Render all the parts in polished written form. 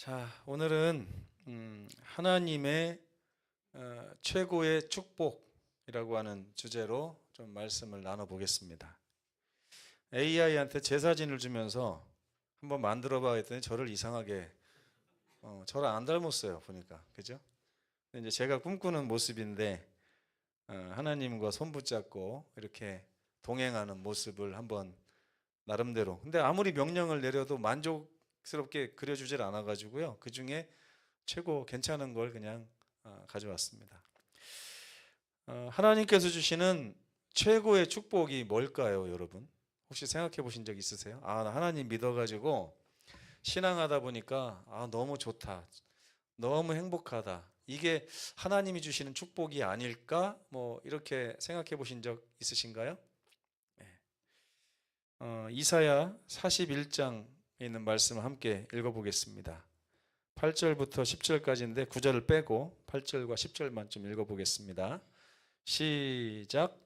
자, 오늘은 하나님의 최고의 축복이라고 하는 주제로 좀 말씀을 나눠보겠습니다. AI한테 제 사진을 주면서 한번 만들어봐 했더니 저를 이상하게 저를 안 닮았어요, 보니까. 그죠? 근데 이제 제가 꿈꾸는 모습인데 하나님과 손 붙잡고 이렇게 동행하는 모습을 한번 나름대로. 근데 아무리 명령을 내려도 만족스럽게 그려주질 않아가지고요. 그 중에 최고 괜찮은 걸 그냥 가져왔습니다. 하나님께서 주시는 최고의 축복이 뭘까요, 여러분? 혹시 생각해 보신 적 있으세요? 나 하나님 믿어가지고 신앙하다 보니까 너무 좋다, 너무 행복하다. 이게 하나님이 주시는 축복이 아닐까? 뭐 이렇게 생각해 보신 적 있으신가요? 이사야 41장에 있는 말씀을 함께 읽어보겠습니다. 8절부터 10절까지인데 9절을 빼고 8절과 10절만 좀 읽어보겠습니다. 시작.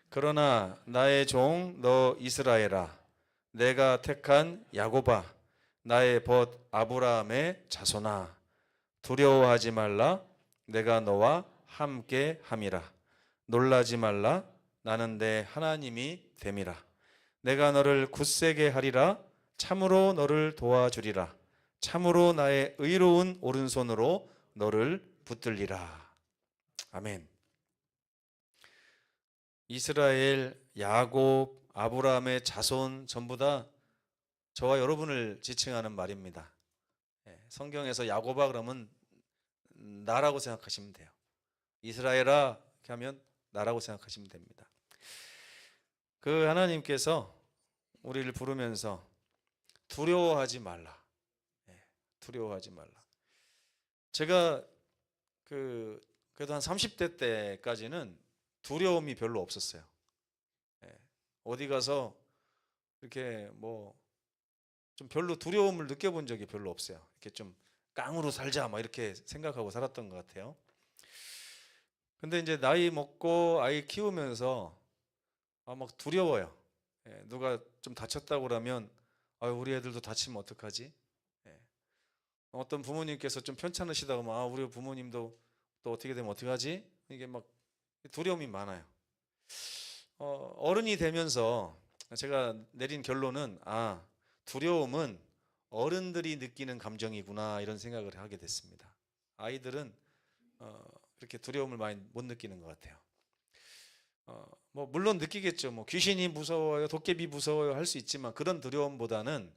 그러나 나의 종 너 이스라엘아, 내가 택한 야곱아, 나의 벗 아브라함의 자손아, 두려워하지 말라. 내가 너와 함께 함이라. 놀라지 말라. 나는 내 하나님이 됨이라. 내가 너를 굳세게 하리라. 참으로 너를 도와주리라. 참으로 나의 의로운 오른손으로 너를 붙들리라. 아멘. 이스라엘, 야곱, 아브라함의 자손 전부 다 저와 여러분을 지칭하는 말입니다. 성경에서 야곱아 그러면 나라고 생각하시면 돼요. 이스라엘아 이렇게 하면 나라고 생각하시면 됩니다. 그 하나님께서 우리를 부르면서 두려워하지 말라. 두려워하지 말라. 제가 그래도 한 30대 때까지는 두려움이 별로 없었어요. 어디 가서 이렇게 뭐 좀 별로 두려움을 느껴본 적이 별로 없어요. 이렇게 좀 깡으로 살자 막 이렇게 생각하고 살았던 것 같아요. 근데 이제 나이 먹고 아이 키우면서 막 두려워요. 누가 좀 다쳤다고 그러면 우리 애들도 다치면 어떡하지? 어떤 부모님께서 좀 편찮으시다고 하면 우리 부모님도 또 어떻게 되면 어떡하지? 이게 막 두려움이 많아요. 어른이 되면서 제가 내린 결론은 두려움은 어른들이 느끼는 감정이구나 이런 생각을 하게 됐습니다. 아이들은 그렇게 두려움을 많이 못 느끼는 것 같아요. 뭐 물론 느끼겠죠. 뭐 귀신이 무서워요, 도깨비 무서워요 할 수 있지만 그런 두려움보다는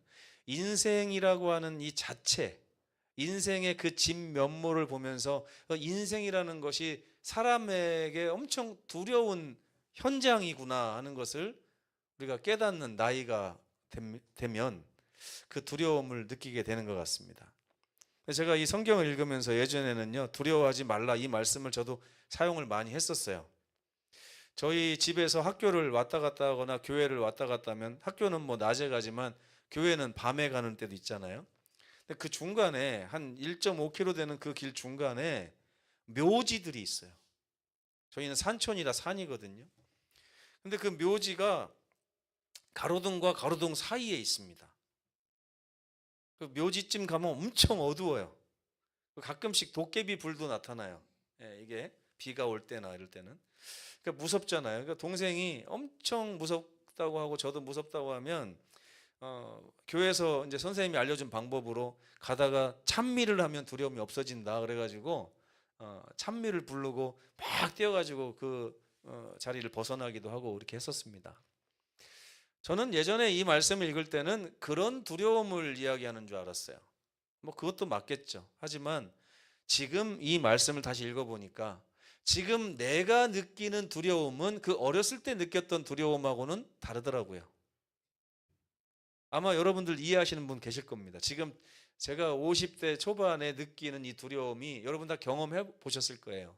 인생이라고 하는 이 자체, 인생의 그 진면모를 보면서 인생이라는 것이 사람에게 엄청 두려운 현장이구나 하는 것을 우리가 깨닫는 나이가 되면 그 두려움을 느끼게 되는 것 같습니다. 제가 이 성경을 읽으면서 예전에는요, 두려워하지 말라 이 말씀을 저도 사용을 많이 했었어요. 저희 집에서 학교를 왔다 갔다 하거나 교회를 왔다 갔다 하면, 학교는 뭐 낮에 가지만 교회는 밤에 가는 때도 있잖아요. 근데 그 중간에 한 1.5km 되는 그 길 중간에 묘지들이 있어요. 저희는 산촌이라 산이거든요. 근데 그 묘지가 가로등과 가로등 사이에 있습니다. 그 묘지쯤 가면 엄청 어두워요. 가끔씩 도깨비 불도 나타나요. 이게 비가 올 때나 이럴 때는. 그러니까 무섭잖아요. 그러니까 동생이 엄청 무섭다고 하고 저도 무섭다고 하면 교회에서 이제 선생님이 알려준 방법으로 가다가 찬미를 하면 두려움이 없어진다 그래가지고 찬미를 부르고 막 뛰어가지고 그 자리를 벗어나기도 하고 이렇게 했었습니다. 저는 예전에 이 말씀을 읽을 때는 그런 두려움을 이야기하는 줄 알았어요. 뭐 그것도 맞겠죠. 하지만 지금 이 말씀을 다시 읽어보니까 지금 내가 느끼는 두려움은 그 어렸을 때 느꼈던 두려움하고는 다르더라고요. 아마 여러분들 이해하시는 분 계실 겁니다. 지금 제가 50대 초반에 느끼는 이 두려움이 여러분 다 경험해 보셨을 거예요.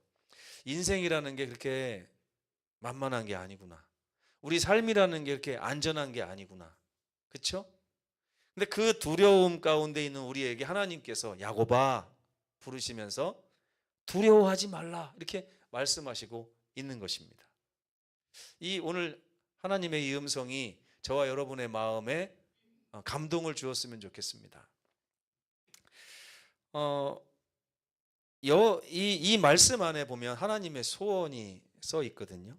인생이라는 게 그렇게 만만한 게 아니구나. 우리 삶이라는 게 이렇게 안전한 게 아니구나. 그렇죠? 근데 그 두려움 가운데 있는 우리에게 하나님께서 야곱아 부르시면서 두려워하지 말라 이렇게 말씀하시고 있는 것입니다. 이 오늘 하나님의 이 음성이 저와 여러분의 마음에 감동을 주었으면 좋겠습니다. 어, 이 말씀 안에 보면 하나님의 소원이 써 있거든요.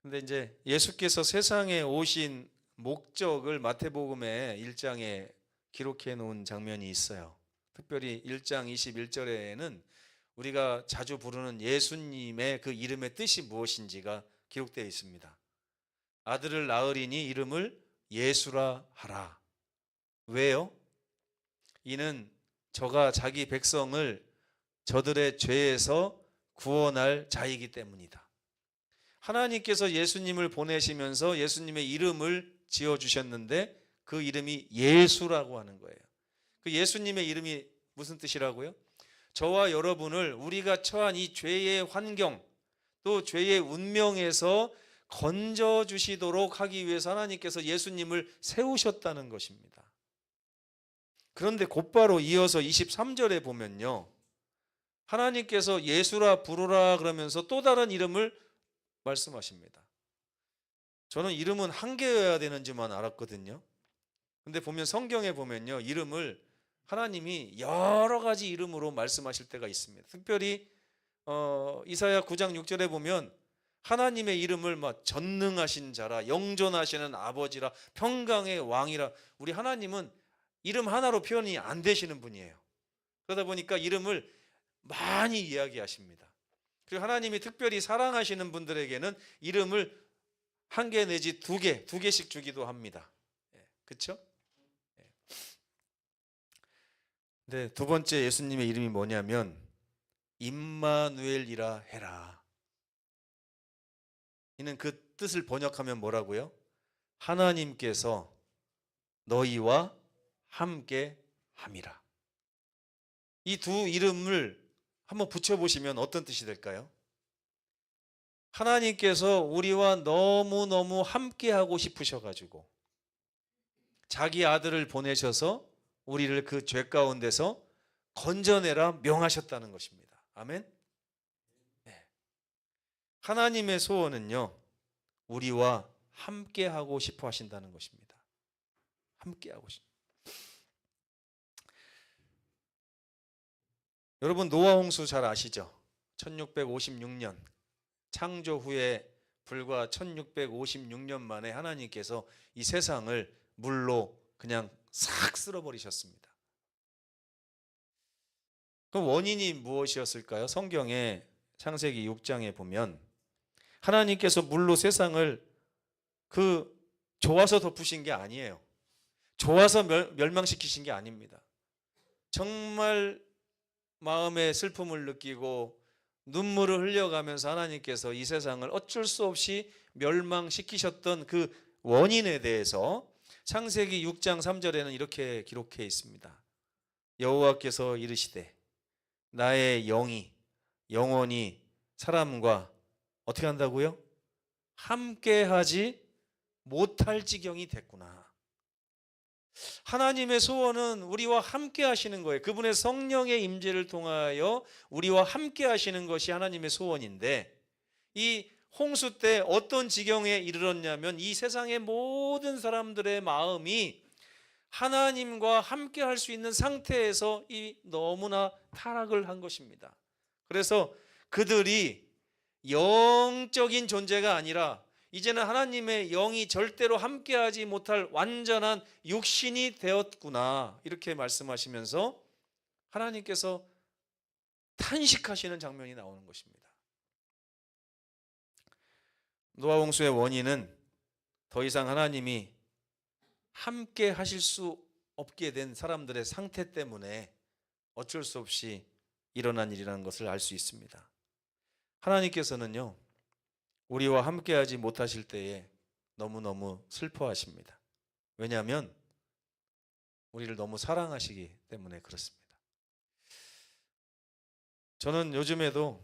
근데 이제 예수께서 세상에 오신 목적을 마태복음의 1장에 기록해 놓은 장면이 있어요. 특별히 1장 21절에는 우리가 자주 부르는 예수님의 그 이름의 뜻이 무엇인지가 기록되어 있습니다. 아들을 낳으리니 이름을 예수라 하라. 왜요? 이는 저가 자기 백성을 저들의 죄에서 구원할 자이기 때문이다. 하나님께서 예수님을 보내시면서 예수님의 이름을 지어주셨는데 그 이름이 예수라고 하는 거예요. 그 예수님의 이름이 무슨 뜻이라고요? 저와 여러분을 우리가 처한 이 죄의 환경 또 죄의 운명에서 건져주시도록 하기 위해서 하나님께서 예수님을 세우셨다는 것입니다. 그런데 곧바로 이어서 23절에 보면요, 하나님께서 예수라 부르라 그러면서 또 다른 이름을 말씀하십니다. 저는 이름은 한 개여야 되는지만 알았거든요. 근데 보면 성경에 보면요, 이름을 하나님이 여러 가지 이름으로 말씀하실 때가 있습니다. 특별히 이사야 9장 6절에 보면 하나님의 이름을 막 전능하신 자라, 영존하시는 아버지라, 평강의 왕이라. 우리 하나님은 이름 하나로 표현이 안 되시는 분이에요. 그러다 보니까 이름을 많이 이야기하십니다. 그리고 하나님이 특별히 사랑하시는 분들에게는 이름을 한 개 내지 두 개씩 주기도 합니다. 그렇죠? 네, 두 번째 예수님의 이름이 뭐냐면 임마누엘이라 해라. 이는 그 뜻을 번역하면 뭐라고요? 하나님께서 너희와 함께 함이라. 이 두 이름을 한번 붙여보시면 어떤 뜻이 될까요? 하나님께서 우리와 너무너무 함께 하고 싶으셔가지고 자기 아들을 보내셔서 우리를 그 죄 가운데서 건져내라 명하셨다는 것입니다. 아멘. 네. 하나님의 소원은요, 우리와 함께 하고 싶어 하신다는 것입니다. 함께 하고 싶. 여러분 노아 홍수 잘 아시죠? 1656년 창조 후에 불과 1656년 만에 하나님께서 이 세상을 물로 그냥 싹 쓸어버리셨습니다. 그럼 원인이 무엇이었을까요? 성경에 창세기 6장에 보면 하나님께서 물로 세상을 좋아서 덮으신 게 아니에요. 좋아서 멸망시키신 게 아닙니다. 정말 마음의 슬픔을 느끼고 눈물을 흘려가면서 하나님께서 이 세상을 어쩔 수 없이 멸망시키셨던 그 원인에 대해서 창세기 6장 3절에는 이렇게 기록해 있습니다. 여호와께서 이르시되 나의 영이 영원히 사람과 어떻게 한다고요? 함께하지 못할 지경이 됐구나. 하나님의 소원은 우리와 함께 하시는 거예요. 그분의 성령의 임재를 통하여 우리와 함께 하시는 것이 하나님의 소원인데, 이 홍수 때 어떤 지경에 이르렀냐면 이 세상의 모든 사람들의 마음이 하나님과 함께 할 수 있는 상태에서 이 너무나 타락을 한 것입니다. 그래서 그들이 영적인 존재가 아니라 이제는 하나님의 영이 절대로 함께하지 못할 완전한 육신이 되었구나, 이렇게 말씀하시면서 하나님께서 탄식하시는 장면이 나오는 것입니다. 노아 홍수의 원인은 더 이상 하나님이 함께 하실 수 없게 된 사람들의 상태 때문에 어쩔 수 없이 일어난 일이라는 것을 알 수 있습니다. 하나님께서는요, 우리와 함께하지 못하실 때에 너무너무 슬퍼하십니다. 왜냐하면 우리를 너무 사랑하시기 때문에 그렇습니다. 저는 요즘에도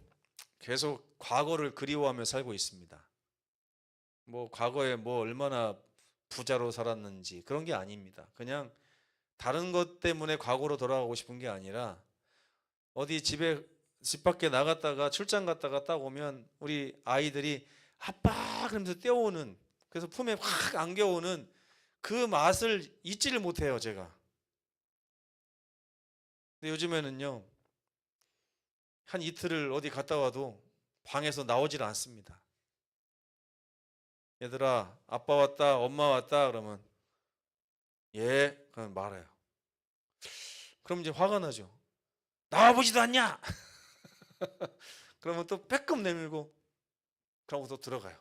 계속 과거를 그리워하며 살고 있습니다. 과거에 얼마나 부자로 살았는지 그런 게 아닙니다. 그냥 다른 것 때문에 과거로 돌아가고 싶은 게 아니라 어디 집 밖에 나갔다가 출장 갔다가 딱 오면 우리 아이들이 아빠 그러면서 떼어오는, 그래서 품에 확 안겨오는 그 맛을 잊지를 못해요, 제가. 근데 요즘에는요, 한 이틀을 어디 갔다 와도 방에서 나오질 않습니다. 얘들아, 아빠 왔다, 엄마 왔다 그러면 예, 그냥 말아요. 그럼 이제 화가 나죠. 나와보지도 않냐? 그러면 또 빼끔 내밀고 그러고 또 들어가요.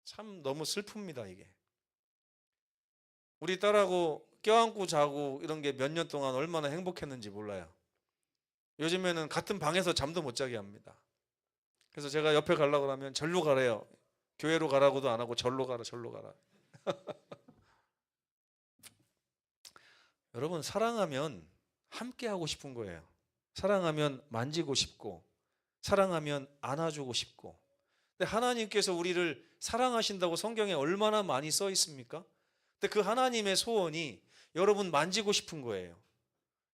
참 너무 슬픕니다, 이게. 우리 딸하고 껴안고 자고 이런 게 몇 년 동안 얼마나 행복했는지 몰라요. 요즘에는 같은 방에서 잠도 못 자게 합니다. 그래서 제가 옆에 가려고 하면 절로 가래요. 교회로 가라고도 안 하고 절로 가라, 절로 가라. 여러분, 사랑하면 함께 하고 싶은 거예요. 사랑하면 만지고 싶고, 사랑하면 안아주고 싶고. 근데 하나님께서 우리를 사랑하신다고 성경에 얼마나 많이 써 있습니까? 근데 그 하나님의 소원이 여러분 만지고 싶은 거예요.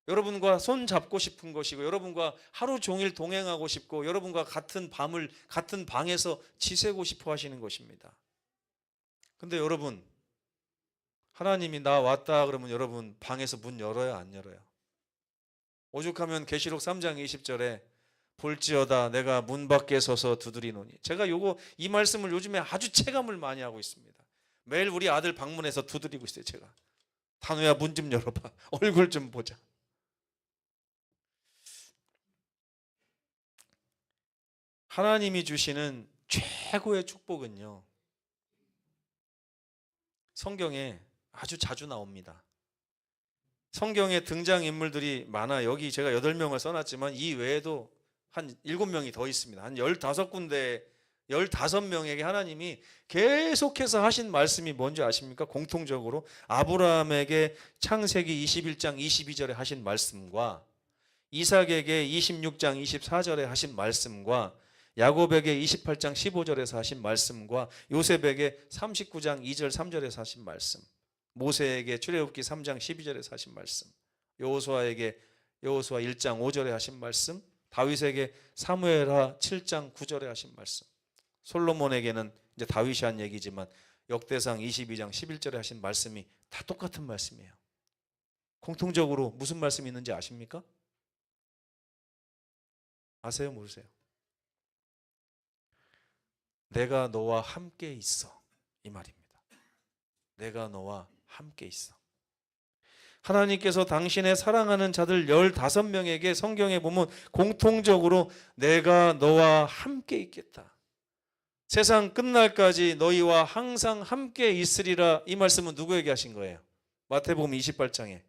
여러분과 손 잡고 싶은 것이고, 여러분과 하루 종일 동행하고 싶고, 여러분과 같은 밤을 같은 방에서 지새고 싶어 하시는 것입니다. 근데 여러분, 하나님이 나 왔다 그러면 여러분 방에서 문 열어요, 안 열어요? 오죽하면 계시록 3장 20절에 볼지어다 내가 문 밖에 서서 두드리노니. 제가 이 말씀을 요즘에 아주 체감을 많이 하고 있습니다. 매일 우리 아들 방문해서 두드리고 있어요, 제가. 단우야, 문 좀 열어봐. 얼굴 좀 보자. 하나님이 주시는 최고의 축복은요, 성경에 아주 자주 나옵니다. 성경에 등장인물들이 많아. 여기 제가 8명을 써놨지만 이 외에도 한 7명이 더 있습니다. 한 15군데 15명에게 하나님이 계속해서 하신 말씀이 뭔지 아십니까? 공통적으로 아브라함에게 창세기 21장 22절에 하신 말씀과, 이삭에게 26장 24절에 하신 말씀과, 야곱에게 28장 15절에서 하신 말씀과, 요셉에게 39장 2절 3절에서 하신 말씀, 모세에게 출애굽기 3장 12절에서 하신 말씀, 여호수아에게 여호수아 1장 5절에 하신 말씀, 다윗에게 사무엘하 7장 9절에 하신 말씀, 솔로몬에게는 이제 다윗이 한 얘기지만 역대상 22장 11절에 하신 말씀이 다 똑같은 말씀이에요. 공통적으로 무슨 말씀이 있는지 아십니까? 아세요, 모르세요? 내가 너와 함께 있어, 이 말입니다. 내가 너와 함께 있어. 하나님께서 당신의 사랑하는 자들 15명에게 성경에 보면 공통적으로 내가 너와 함께 있겠다, 세상 끝날까지 너희와 항상 함께 있으리라, 이 말씀은 누구에게 하신 거예요? 마태복음 28장에.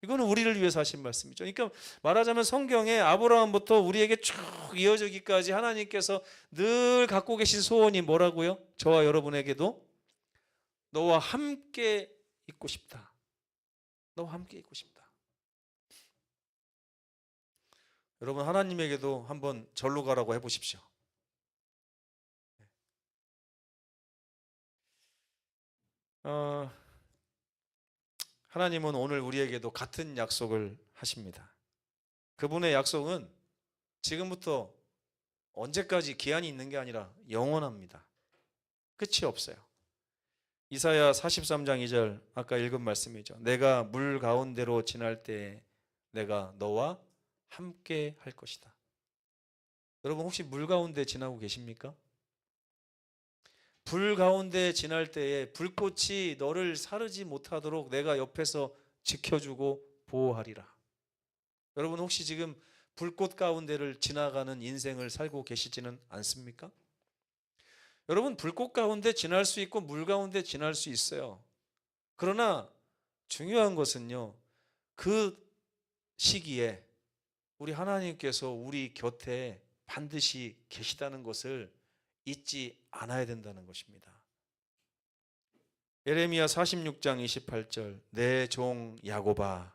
이거는 우리를 위해서 하신 말씀이죠. 그러니까 말하자면 성경에 아브라함부터 우리에게 쭉 이어지기까지 하나님께서 늘 갖고 계신 소원이 뭐라고요? 저와 여러분에게도 너와 함께 있고 싶다. 너와 함께 있고 싶다. 여러분, 하나님에게도 한번 절로 가라고 해보십시오. 하나님은 오늘 우리에게도 같은 약속을 하십니다. 그분의 약속은 지금부터 언제까지 기한이 있는 게 아니라 영원합니다. 끝이 없어요. 이사야 43장 2절, 아까 읽은 말씀이죠. 내가 물 가운데로 지날 때에 내가 너와 함께 할 것이다. 여러분, 혹시 물 가운데 지나고 계십니까? 불 가운데 지날 때에 불꽃이 너를 사르지 못하도록 내가 옆에서 지켜주고 보호하리라. 여러분, 혹시 지금 불꽃 가운데를 지나가는 인생을 살고 계시지는 않습니까? 여러분, 불꽃 가운데 지날 수 있고 물 가운데 지날 수 있어요. 그러나 중요한 것은요, 그 시기에 우리 하나님께서 우리 곁에 반드시 계시다는 것을 잊지 않아야 된다는 것입니다. 예레미야 46장 28절, 내 종 야곱아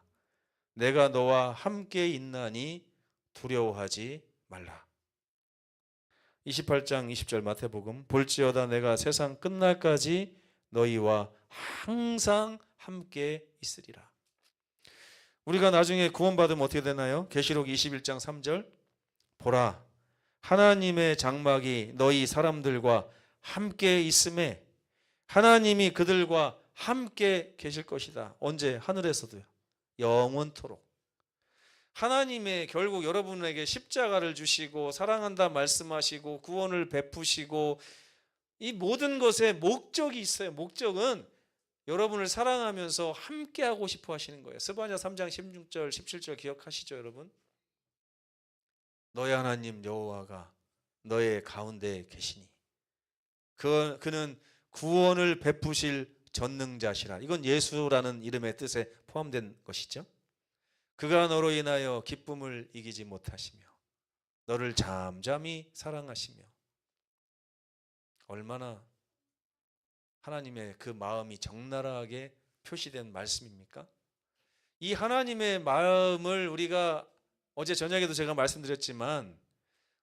내가 너와 함께 있나니 두려워하지 말라. 28장 20절 마태복음, 볼지어다 내가 세상 끝날까지 너희와 항상 함께 있으리라. 우리가 나중에 구원받으면 어떻게 되나요? 계시록 21장 3절, 보라 하나님의 장막이 너희 사람들과 함께 있음에 하나님이 그들과 함께 계실 것이다. 언제? 하늘에서도요. 영원토록. 하나님의 결국 여러분에게 십자가를 주시고 사랑한다 말씀하시고 구원을 베푸시고 이 모든 것에 목적이 있어요. 목적은 여러분을 사랑하면서 함께하고 싶어 하시는 거예요. 스바냐 3장 16절 17절 기억하시죠 여러분? 너의 하나님 여호와가 너의 가운데 계시니 그는 구원을 베푸실 전능자시라. 이건 예수라는 이름의 뜻에 포함된 것이죠. 그가 너로 인하여 기쁨을 이기지 못하시며 너를 잠잠히 사랑하시며. 얼마나 하나님의 그 마음이 적나라하게 표시된 말씀입니까? 이 하나님의 마음을 우리가 어제 저녁에도 제가 말씀드렸지만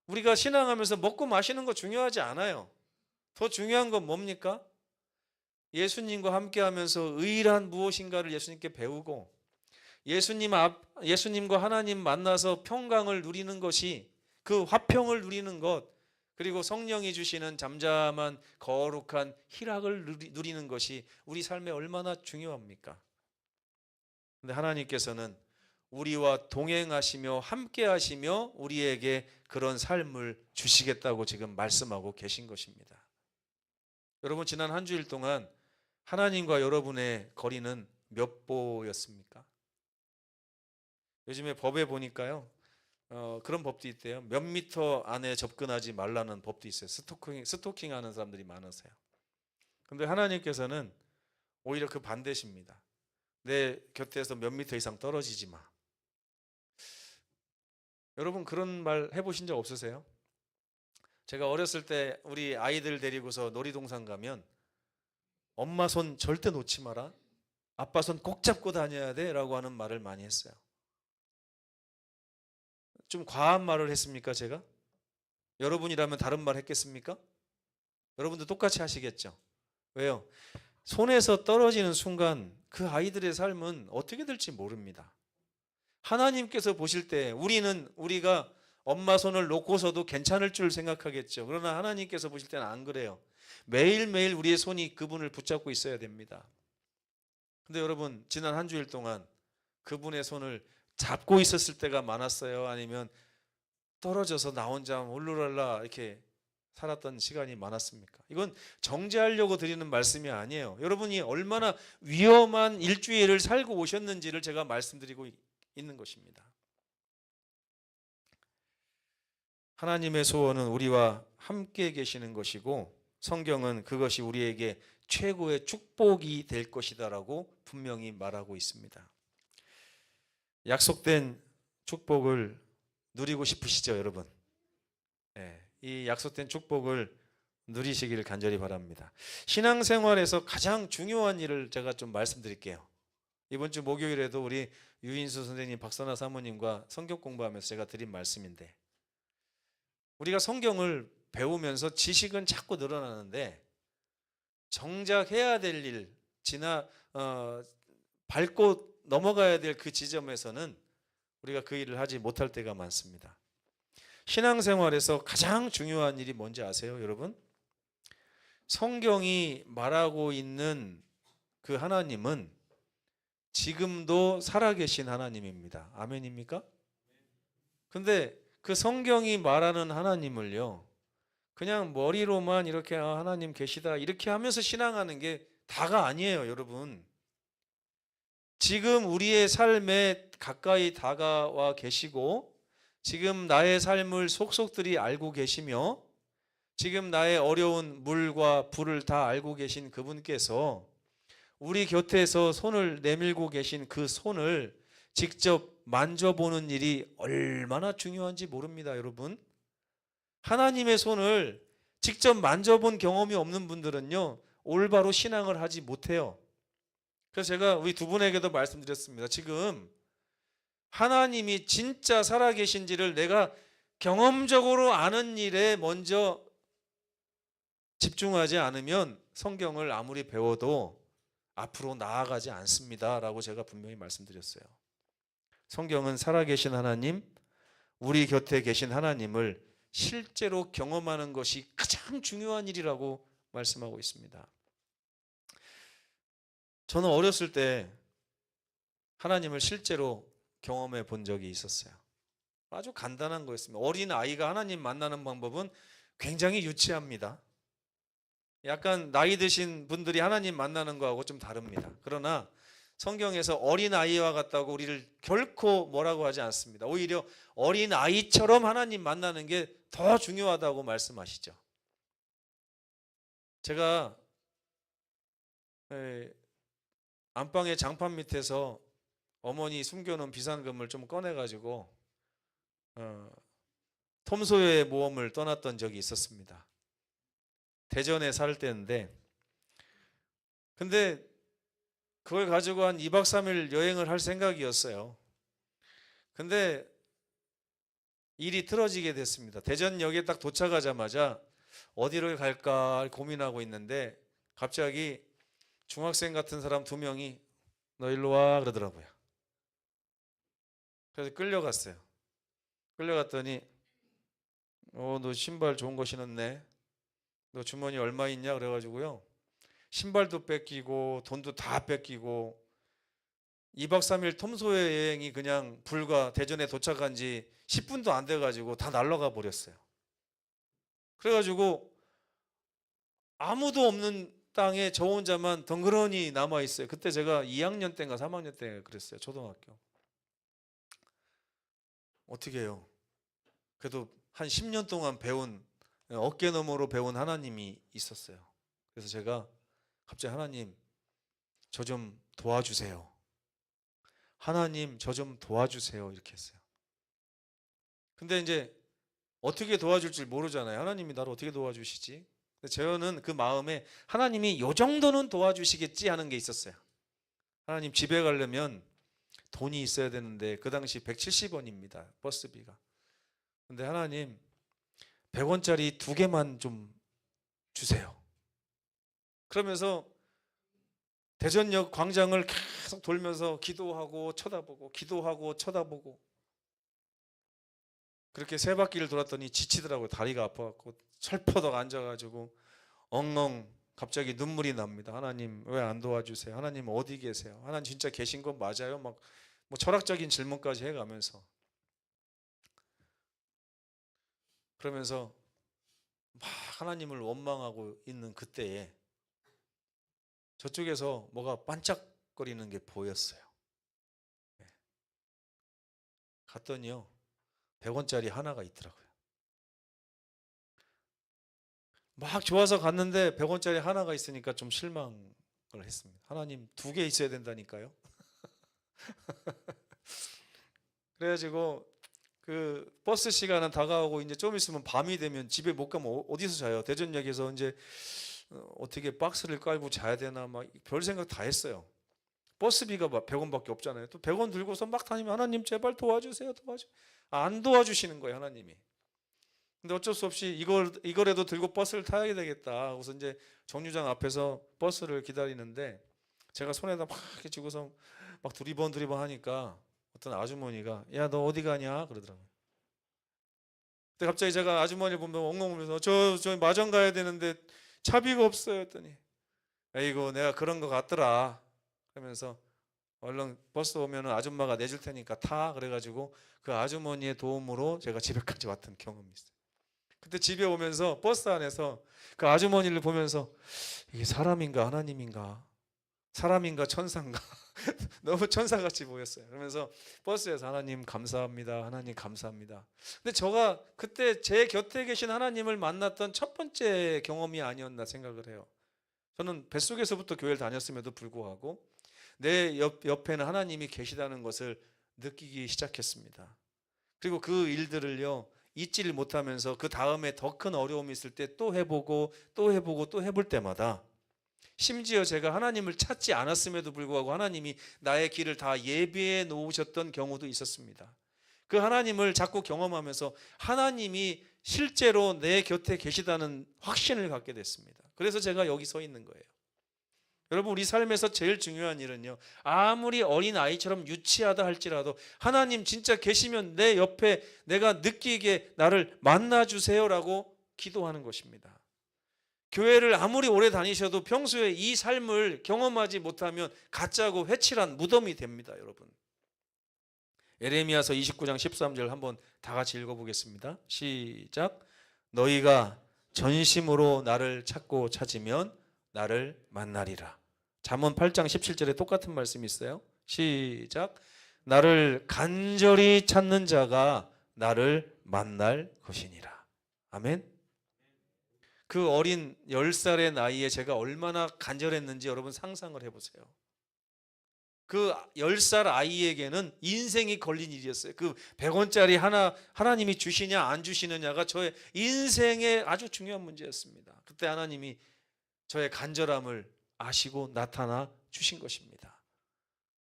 우리가 신앙하면서 먹고 마시는 거 중요하지 않아요. 더 중요한 건 뭡니까? 예수님과 함께하면서 의란 무엇인가를 예수님께 배우고 예수님과 하나님 만나서 평강을 누리는 것이, 그 화평을 누리는 것, 그리고 성령이 주시는 잠잠한 거룩한 희락을 누리는 것이 우리 삶에 얼마나 중요합니까? 근데 하나님께서는 우리와 동행하시며 함께하시며 우리에게 그런 삶을 주시겠다고 지금 말씀하고 계신 것입니다. 여러분, 지난 한 주일 동안 하나님과 여러분의 거리는 몇 보였습니까? 요즘에 법에 보니까요, 그런 법도 있대요. 몇 미터 안에 접근하지 말라는 법도 있어요. 스토킹 하는 사람들이 많아서요. 근데 하나님께서는 오히려 그 반대십니다. 내 곁에서 몇 미터 이상 떨어지지 마. 여러분, 그런 말 해보신 적 없으세요? 제가 어렸을 때 우리 아이들 데리고서 놀이동산 가면 엄마 손 절대 놓지 마라, 아빠 손 꼭 잡고 다녀야 돼 라고 하는 말을 많이 했어요. 좀 과한 말을 했습니까 제가? 여러분이라면 다른 말 했겠습니까? 여러분도 똑같이 하시겠죠? 왜요? 손에서 떨어지는 순간 그 아이들의 삶은 어떻게 될지 모릅니다. 하나님께서 보실 때 우리가 엄마 손을 놓고서도 괜찮을 줄 생각하겠죠. 그러나 하나님께서 보실 때는 안 그래요. 매일매일 우리의 손이 그분을 붙잡고 있어야 됩니다. 근데 여러분, 지난 한 주일 동안 그분의 손을 잡고 있었을 때가 많았어요? 아니면 떨어져서 나 혼자 홀루랄라 이렇게 살았던 시간이 많았습니까? 이건 정죄하려고 드리는 말씀이 아니에요. 여러분이 얼마나 위험한 일주일을 살고 오셨는지를 제가 말씀드리고 있는 것입니다. 하나님의 소원은 우리와 함께 계시는 것이고 성경은 그것이 우리에게 최고의 축복이 될 것이다라고 분명히 말하고 있습니다. 약속된 축복을 누리고 싶으시죠, 여러분? 네, 이 약속된 축복을 누리시기를 간절히 바랍니다. 신앙생활에서 가장 중요한 일을 제가 좀 말씀드릴게요. 이번 주 목요일에도 우리 유인수 선생님, 박선아 사모님과 성경 공부하면서 제가 드린 말씀인데, 우리가 성경을 배우면서 지식은 자꾸 늘어나는데 정작 해야 될 일, 밟고 넘어가야 될 그 지점에서는 우리가 그 일을 하지 못할 때가 많습니다. 신앙생활에서 가장 중요한 일이 뭔지 아세요, 여러분? 성경이 말하고 있는 그 하나님은 지금도 살아계신 하나님입니다. 아멘입니까? 근데 그 성경이 말하는 하나님을요, 그냥 머리로만 이렇게 하나님 계시다 이렇게 하면서 신앙하는 게 다가 아니에요, 여러분. 지금 우리의 삶에 가까이 다가와 계시고 지금 나의 삶을 속속들이 알고 계시며 지금 나의 어려운 물과 불을 다 알고 계신 그분께서 우리 곁에서 손을 내밀고 계신 그 손을 직접 만져보는 일이 얼마나 중요한지 모릅니다, 여러분. 하나님의 손을 직접 만져본 경험이 없는 분들은요, 올바로 신앙을 하지 못해요. 그래서 제가 우리 두 분에게도 말씀드렸습니다. 지금 하나님이 진짜 살아계신지를 내가 경험적으로 아는 일에 먼저 집중하지 않으면 성경을 아무리 배워도 앞으로 나아가지 않습니다 라고 제가 분명히 말씀드렸어요. 성경은 살아계신 하나님, 우리 곁에 계신 하나님을 실제로 경험하는 것이 가장 중요한 일이라고 말씀하고 있습니다. 저는 어렸을 때 하나님을 실제로 경험해 본 적이 있었어요. 아주 간단한 거였습니다. 어린 아이가 하나님 만나는 방법은 굉장히 유치합니다. 약간 나이 드신 분들이 하나님 만나는 거하고 좀 다릅니다. 그러나 성경에서 어린 아이와 같다고 우리를 결코 뭐라고 하지 않습니다. 오히려 어린 아이처럼 하나님 만나는 게 더 중요하다고 말씀하시죠. 제가 안방의 장판 밑에서 어머니 숨겨놓은 비상금을 좀 꺼내가지고 톰소여의 모험을 떠났던 적이 있었습니다. 대전에 살 때인데, 근데 그걸 가지고 한 2박 3일 여행을 할 생각이었어요. 근데 일이 틀어지게 됐습니다. 대전역에 딱 도착하자마자 어디를 갈까 고민하고 있는데 갑자기 중학생 같은 사람 2명이 너 일로 와 그러더라고요. 그래서 끌려갔어요. 끌려갔더니 너 신발 좋은 거 신었네. 너 주머니 얼마 있냐 그래가지고요. 신발도 뺏기고 돈도 다 뺏기고 2박 3일 톰소여 여행이 그냥 불과 대전에 도착한 지 10분도 안 돼가지고 다 날아가 버렸어요. 그래가지고 아무도 없는 땅에 저 혼자만 덩그러니 남아있어요. 그때 제가 2학년 때인가 3학년 때 그랬어요. 초등학교. 어떻게 해요? 그래도 한 10년 동안 배운 어깨너머로 배운 하나님이 있었어요. 그래서 제가 갑자기 하나님 저 좀 도와주세요. 하나님 저 좀 도와주세요 이렇게 했어요. 근데 이제 어떻게 도와줄 줄 모르잖아요. 하나님이 나를 어떻게 도와주시지? 저는 그 마음에 하나님이 요 정도는 도와주시겠지 하는 게 있었어요. 하나님 집에 가려면 돈이 있어야 되는데 그 당시 170원입니다. 버스비가. 근데 하나님 100원짜리 2개만 좀 주세요. 그러면서 대전역 광장을 계속 돌면서 기도하고 쳐다보고 기도하고 쳐다보고 그렇게 3바퀴를 돌았더니 지치더라고요. 다리가 아파갖고 철퍼덕 앉아가지고 엉엉 갑자기 눈물이 납니다. 하나님 왜 안 도와주세요? 하나님 어디 계세요? 하나님 진짜 계신 건 맞아요? 막 뭐 철학적인 질문까지 해가면서 그러면서 막 하나님을 원망하고 있는 그때에 저쪽에서 뭐가 반짝거리는 게 보였어요. 갔더니요 100원짜리 하나가 있더라고요. 막 좋아서 갔는데 100원짜리 하나가 있으니까 좀 실망을 했습니다. 하나님 2개 있어야 된다니까요. 그래가지고 그 버스 시간은 다가오고 이제 좀 있으면 밤이 되면 집에 못 가면 어디서 자요? 대전역에서 이제 어떻게 박스를 깔고 자야 되나 막 별 생각 다 했어요. 버스비가 100원밖에 없잖아요. 또 100원 들고서 막 다니면 하나님 제발 도와주세요. 안 도와주시는 거예요 하나님이. 근데 어쩔 수 없이 이거라도 들고 버스를 타야 되겠다. 그래서 이제 정류장 앞에서 버스를 기다리는데 제가 손에다 막 이렇게 쥐고서 막 두리번 하니까 어떤 아주머니가 야 너 어디 가냐 그러더라고요. 근데 갑자기 제가 아주머니를 보면 엉엉 울면서 저 마정 가야 되는데 차비가 없어요 했더니 아이고 내가 그런 거 같더라 그러면서 얼른 버스 오면 아줌마가 내줄 테니까 타 그래가지고 그 아주머니의 도움으로 제가 집에까지 왔던 경험이 있어요. 그때 집에 오면서 버스 안에서 그 아주머니를 보면서 이게 사람인가 하나님인가 사람인가 천사인가 너무 천사같이 보였어요. 그러면서 버스에서 하나님 감사합니다. 하나님 감사합니다. 근데 제가 그때 제 곁에 계신 하나님을 만났던 첫 번째 경험이 아니었나 생각을 해요. 저는 뱃속에서부터 교회를 다녔음에도 불구하고 내 옆에는 하나님이 계시다는 것을 느끼기 시작했습니다. 그리고 그 일들을요 잊지를 못하면서 그 다음에 더 큰 어려움이 있을 때 또 해보고 또 해보고 또 해볼 때마다 심지어 제가 하나님을 찾지 않았음에도 불구하고 하나님이 나의 길을 다 예비해 놓으셨던 경우도 있었습니다. 그 하나님을 자꾸 경험하면서 하나님이 실제로 내 곁에 계시다는 확신을 갖게 됐습니다. 그래서 제가 여기 서 있는 거예요. 여러분 우리 삶에서 제일 중요한 일은요 아무리 어린 아이처럼 유치하다 할지라도 하나님 진짜 계시면 내 옆에 내가 느끼게 나를 만나주세요라고 기도하는 것입니다. 교회를 아무리 오래 다니셔도 평소에 이 삶을 경험하지 못하면 가짜고 회칠한 무덤이 됩니다. 여러분 에레미야서 29장 13절 한번 다 같이 읽어보겠습니다. 시작. 너희가 전심으로 나를 찾고 찾으면 나를 만나리라. 잠언 8장 17절에 똑같은 말씀이 있어요. 시작. 나를 간절히 찾는 자가 나를 만날 것이니라. 아멘. 그 어린 10살의 나이에 제가 얼마나 간절했는지 여러분 상상을 해보세요. 그 10살 아이에게는 인생이 걸린 일이었어요. 그 100원짜리 하나 하나님이 주시냐 안 주시느냐가 저의 인생의 아주 중요한 문제였습니다. 그때 하나님이 저의 간절함을 아시고 나타나 주신 것입니다.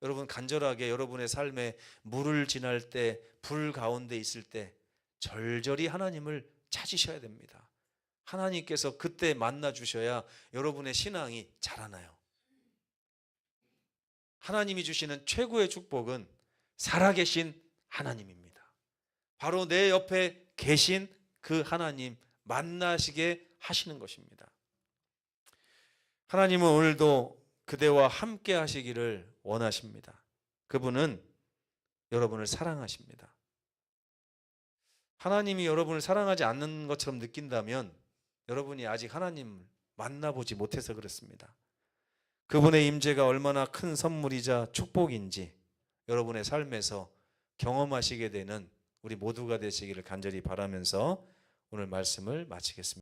여러분 간절하게 여러분의 삶에 물을 지날 때, 불 가운데 있을 때 절절히 하나님을 찾으셔야 됩니다. 하나님께서 그때 만나 주셔야 여러분의 신앙이 자라나요. 하나님이 주시는 최고의 축복은 살아계신 하나님입니다. 바로 내 옆에 계신 그 하나님 만나시게 하시는 것입니다. 하나님은 오늘도 그대와 함께 하시기를 원하십니다. 그분은 여러분을 사랑하십니다. 하나님이 여러분을 사랑하지 않는 것처럼 느낀다면 여러분이 아직 하나님을 만나보지 못해서 그렇습니다. 그분의 임재가 얼마나 큰 선물이자 축복인지 여러분의 삶에서 경험하시게 되는 우리 모두가 되시기를 간절히 바라면서 오늘 말씀을 마치겠습니다.